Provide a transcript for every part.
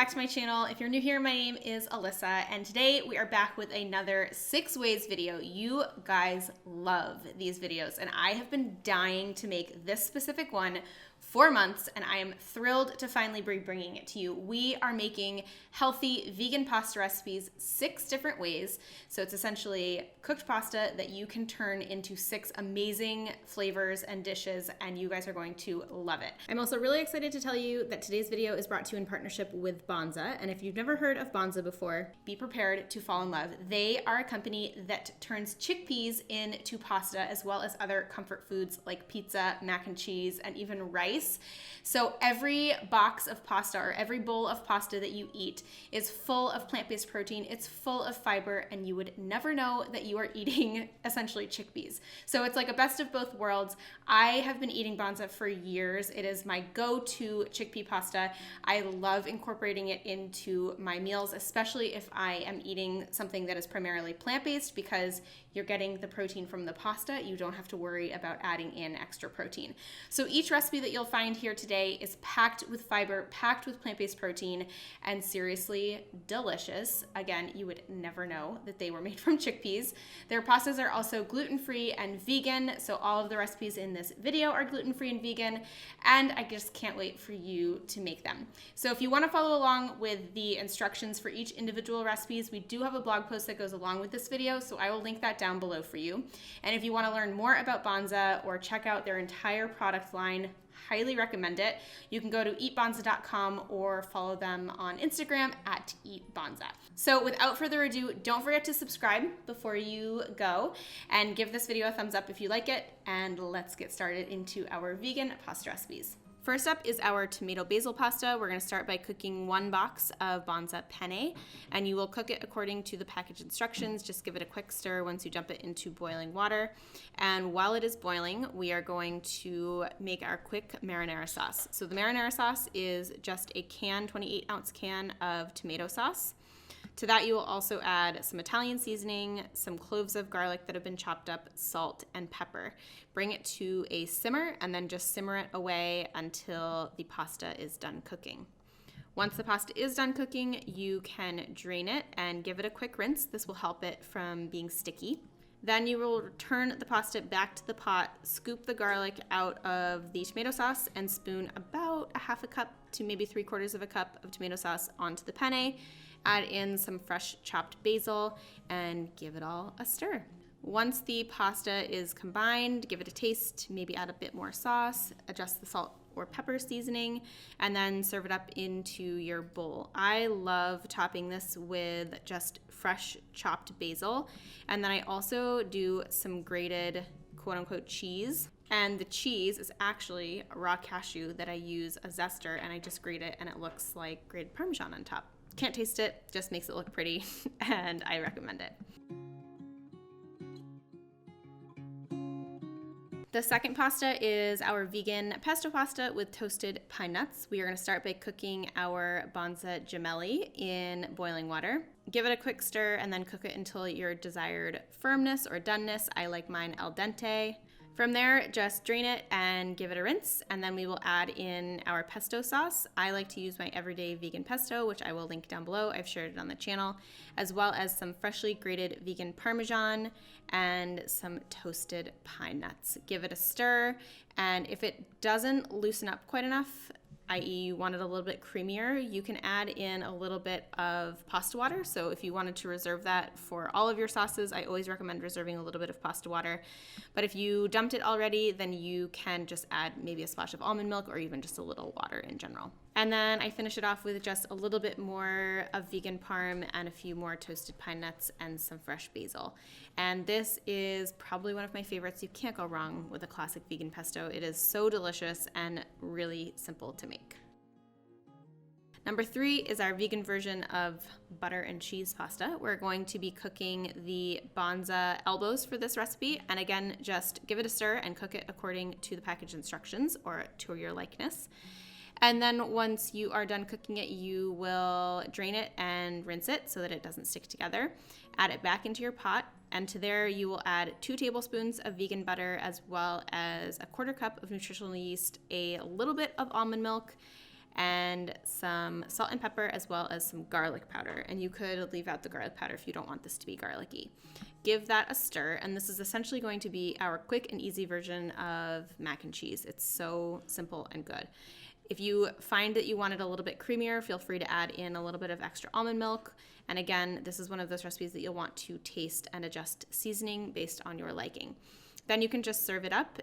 back to my channel. If you're new here, my name is Alyssa, and today we are back with another 6 ways video. You guys love these videos, and I have been dying to make this specific one for months, and I am thrilled to finally be bringing it to you. We are making healthy vegan pasta recipes 6 different ways. So it's essentially cooked pasta that you can turn into 6 amazing flavors and dishes, and you guys are going to love it. I'm also really excited to tell you that today's video is brought to you in partnership with Banza, and if you've never heard of Banza before, be prepared to fall in love. They are a company that turns chickpeas into pasta, as well as other comfort foods like pizza, mac and cheese, and even rice. So every box of pasta or every bowl of pasta that you eat is full of plant-based protein, it's full of fiber, and you would never know that you are eating essentially chickpeas. So it's like a best of both worlds. I have been eating Banza for years. It is my go-to chickpea pasta. I love incorporating it into my meals, especially if I am eating something that is primarily plant-based, because you're getting the protein from the pasta. You don't have to worry about adding in extra protein. So each recipe that you'll find here today is packed with fiber, packed with plant-based protein, and seriously delicious. Again, you would never know that they were made from chickpeas. Their pastas are also gluten-free and vegan, so all of the recipes in this video are gluten-free and vegan, and I just can't wait for you to make them. So if you want to follow along with the instructions for each individual recipes, we do have a blog post that goes along with this video, so I will link that down below for you. And if you want to learn more about Banza or check out their entire product line, highly recommend it. You can go to eatbanza.com or follow them on Instagram at eatbanza. So without further ado, don't forget to subscribe before you go and give this video a thumbs up if you like it, and let's get started into our vegan pasta recipes. First up is our tomato basil pasta. We're going to start by cooking 1 box of Banza penne, and you will cook it according to the package instructions. Just give it a quick stir once you dump it into boiling water. And while it is boiling, we are going to make our quick marinara sauce. So the marinara sauce is just a 28-ounce can of tomato sauce. To that, you will also add some Italian seasoning, some cloves of garlic that have been chopped up, salt, and pepper. Bring it to a simmer and then just simmer it away until the pasta is done cooking. Once the pasta is done cooking, you can drain it and give it a quick rinse. This will help it from being sticky. Then you will return the pasta back to the pot, scoop the garlic out of the tomato sauce, and spoon about a half a cup to maybe 3/4 of a cup of tomato sauce onto the penne. Add in some fresh chopped basil and give it all a stir. Once the pasta is combined, give it a taste, maybe add a bit more sauce, adjust the salt or pepper seasoning, and then serve it up into your bowl. I love topping this with just fresh chopped basil, and then I also do some grated quote-unquote cheese. And the cheese is actually raw cashew that I use a zester, and I just grate it and it looks like grated Parmesan on top. Can't taste it, just makes it look pretty, and I recommend it. The second pasta is our vegan pesto pasta with toasted pine nuts. We are going to start by cooking our Banza gemelli in boiling water. Give it a quick stir and then cook it until your desired firmness or doneness. I like mine al dente. From there, just drain it and give it a rinse, and then we will add in our pesto sauce. I like to use my everyday vegan pesto, which I will link down below. I've shared it on the channel, as well as some freshly grated vegan Parmesan and some toasted pine nuts. Give it a stir, and if it doesn't loosen up quite enough, i.e. you want it a little bit creamier, you can add in a little bit of pasta water. So if you wanted to reserve that for all of your sauces, I always recommend reserving a little bit of pasta water. But if you dumped it already, then you can just add maybe a splash of almond milk or even just a little water in general. And then I finish it off with just a little bit more of vegan parm and a few more toasted pine nuts and some fresh basil. And this is probably one of my favorites. You can't go wrong with a classic vegan pesto. It is so delicious and really simple to make. Number 3 is our vegan version of butter and cheese pasta. We're going to be cooking the Banza elbows for this recipe. And again, just give it a stir and cook it according to the package instructions or to your likeness. And then once you are done cooking it, you will drain it and rinse it so that it doesn't stick together. Add it back into your pot, and to there you will add 2 tablespoons of vegan butter, as well as a 1/4 cup of nutritional yeast, a little bit of almond milk, and some salt and pepper, as well as some garlic powder. And you could leave out the garlic powder if you don't want this to be garlicky. Give that a stir, and this is essentially going to be our quick and easy version of mac and cheese. It's so simple and good. If you find that you want it a little bit creamier, feel free to add in a little bit of extra almond milk. And again, this is one of those recipes that you'll want to taste and adjust seasoning based on your liking. Then you can just serve it up,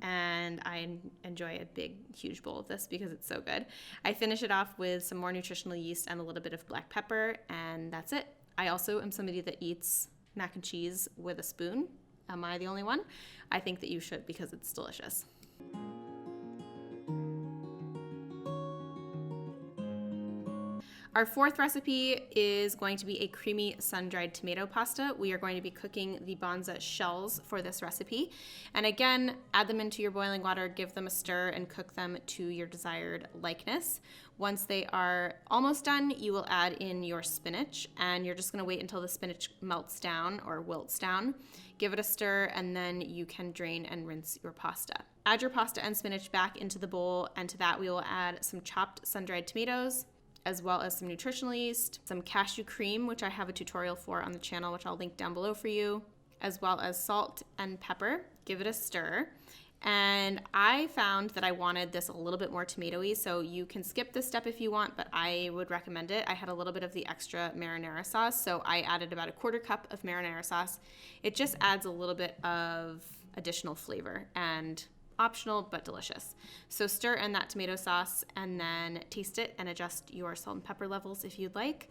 and I enjoy a big, huge bowl of this because it's so good. I finish it off with some more nutritional yeast and a little bit of black pepper, and that's it. I also am somebody that eats mac and cheese with a spoon. Am I the only one? I think that you should because it's delicious. Our fourth recipe is going to be a creamy sun-dried tomato pasta. We are going to be cooking the Banza shells for this recipe. And again, add them into your boiling water, give them a stir, and cook them to your desired likeness. Once they are almost done, you will add in your spinach, and you're just gonna wait until the spinach melts down or wilts down. Give it a stir, and then you can drain and rinse your pasta. Add your pasta and spinach back into the bowl, and to that we will add some chopped sun-dried tomatoes, as well as some nutritional yeast, some cashew cream, which I have a tutorial for on the channel, which I'll link down below for you, as well as salt and pepper. Give it a stir. And I found that I wanted this a little bit more tomatoey, so you can skip this step if you want, but I would recommend it. I had a little bit of the extra marinara sauce, so I added about a 1/4 cup of marinara sauce. It just adds a little bit of additional flavor, and optional but delicious. So stir in that tomato sauce and then taste it and adjust your salt and pepper levels if you'd like.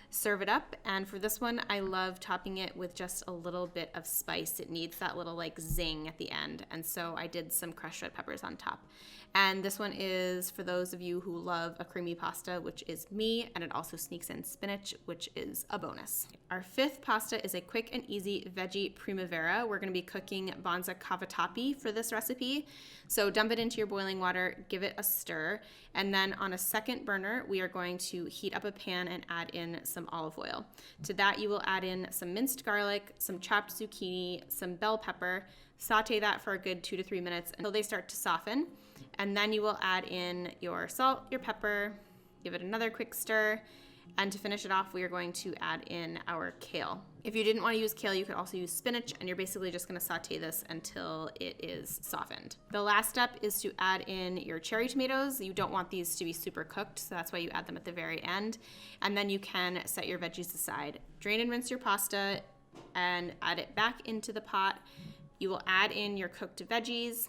Serve it up, and for this one I love topping it with just a little bit of spice. It needs that little like zing at the end, and so I did some crushed red peppers on top. And this one is for those of you who love a creamy pasta, which is me, and it also sneaks in spinach, which is a bonus. Our fifth pasta is a quick and easy veggie primavera. We're going to be cooking Banza cavatappi for this recipe. So dump it into your boiling water, give it a stir, and then on a second burner, we are going to heat up a pan and add in some olive oil. To that, you will add in some minced garlic, some chopped zucchini, some bell pepper. Saute that for a good 2 to 3 minutes until they start to soften. And then you will add in your salt, your pepper, give it another quick stir. And to finish it off, we are going to add in our kale. If you didn't want to use kale, you could also use spinach, and you're basically just going to saute this until it is softened. The last step is to add in your cherry tomatoes. You don't want these to be super cooked, so that's why you add them at the very end. And then you can set your veggies aside. Drain and rinse your pasta and add it back into the pot. You will add in your cooked veggies,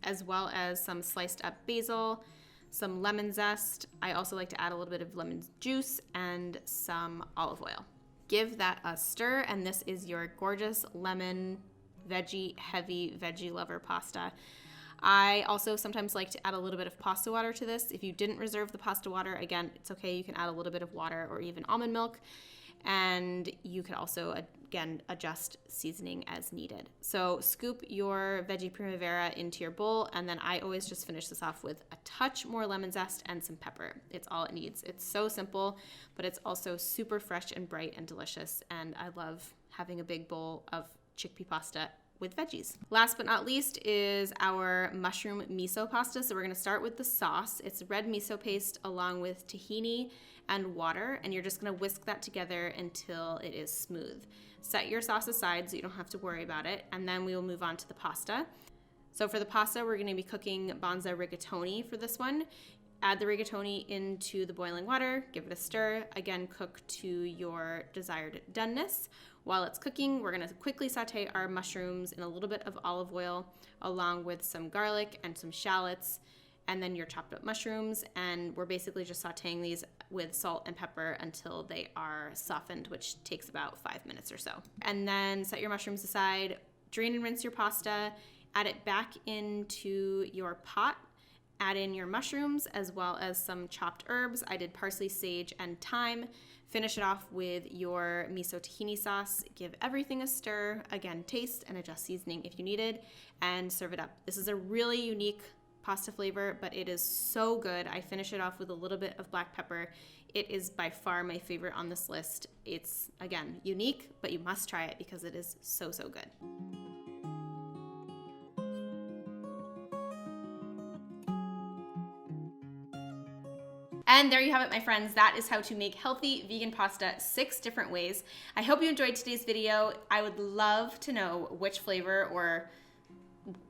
as well as some sliced up basil, some lemon zest. I also like to add a little bit of lemon juice and some olive oil. Give that a stir, and this is your gorgeous lemon veggie, heavy veggie lover pasta. I also sometimes like to add a little bit of pasta water to this. If you didn't reserve the pasta water, again, it's okay. You can add a little bit of water or even almond milk. And you can also, again, adjust seasoning as needed. So scoop your veggie primavera into your bowl, and then I always just finish this off with a touch more lemon zest and some pepper. It's all it needs. It's so simple, but it's also super fresh and bright and delicious, and I love having a big bowl of chickpea pasta with veggies. Last but not least is our mushroom miso pasta. So we're gonna start with the sauce. It's red miso paste along with tahini and water, and you're just gonna whisk that together until it is smooth. Set your sauce aside so you don't have to worry about it, and then we will move on to the pasta. So for the pasta, we're gonna be cooking Banza rigatoni for this one. Add the rigatoni into the boiling water, give it a stir. Again, cook to your desired doneness. While it's cooking, we're gonna quickly saute our mushrooms in a little bit of olive oil, along with some garlic and some shallots, and then your chopped up mushrooms. And we're basically just sauteing these with salt and pepper until they are softened, which takes about 5 minutes or so. And then set your mushrooms aside, drain and rinse your pasta, add it back into your pot. Add in your mushrooms as well as some chopped herbs. I did parsley, sage, and thyme. Finish it off with your miso tahini sauce. Give everything a stir. Again, taste and adjust seasoning if you needed, and serve it up. This is a really unique pasta flavor, but it is so good. I finish it off with a little bit of black pepper. It is by far my favorite on this list. It's, again, unique, but you must try it because it is so, so good. And there you have it, my friends. That is how to make healthy vegan pasta 6 different ways. I hope you enjoyed today's video. I would love to know which flavor or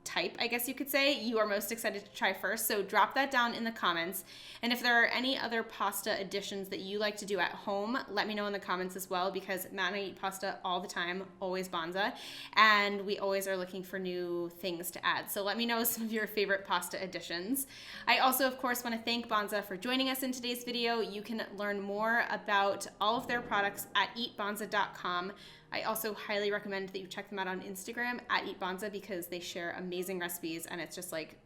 type, I guess you could say, you are most excited to try first. So drop that down in the comments. And if there are any other pasta additions that you like to do at home, let me know in the comments as well, because Matt and I eat pasta all the time, always Banza, and we always are looking for new things to add. So let me know some of your favorite pasta additions. I also, of course, want to thank Banza for joining us in today's video. You can learn more about all of their products at eatbanza.com. I also highly recommend that you check them out on Instagram at eatbanza, because they share amazing recipes and it's just like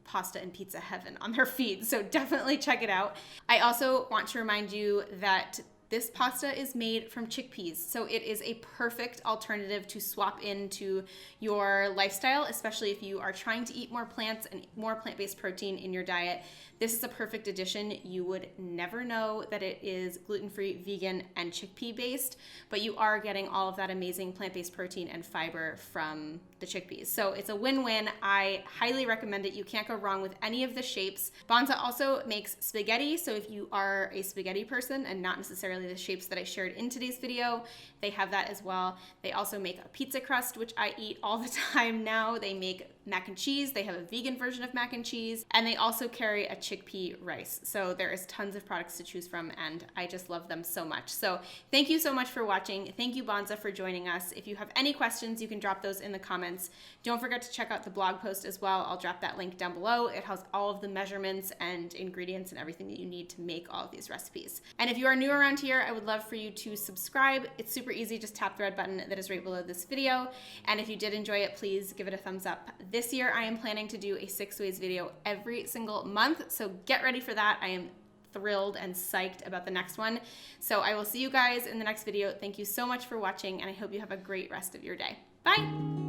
pasta and pizza heaven on their feed. So definitely check it out. I also want to remind you that this pasta is made from chickpeas, so it is a perfect alternative to swap into your lifestyle, especially if you are trying to eat more plants and more plant-based protein in your diet. This is a perfect addition. You would never know that it is gluten-free, vegan, and chickpea based, but you are getting all of that amazing plant-based protein and fiber from the chickpeas. So it's a win-win. I highly recommend it. You can't go wrong with any of the shapes. Banza also makes spaghetti, so if you are a spaghetti person and not necessarily the shapes that I shared in today's video, they have that as well. They also make a pizza crust, which I eat all the time now. They make mac and cheese. They have a vegan version of mac and cheese, and they also carry a chickpea rice. So there is tons of products to choose from, and I just love them so much. So thank you so much for watching. Thank you, Banza, for joining us. If you have any questions, you can drop those in the comments. Don't forget to check out the blog post as well. I'll drop that link down below. It has all of the measurements and ingredients and everything that you need to make all of these recipes. And if you are new around here, I would love for you to subscribe. It's super easy. Just tap the red button that is right below this video. And if you did enjoy it, please give it a thumbs up. This year, I am planning to do a 6 ways video every single month, so get ready for that. I am thrilled and psyched about the next one. So I will see you guys in the next video. Thank you so much for watching, and I hope you have a great rest of your day. Bye!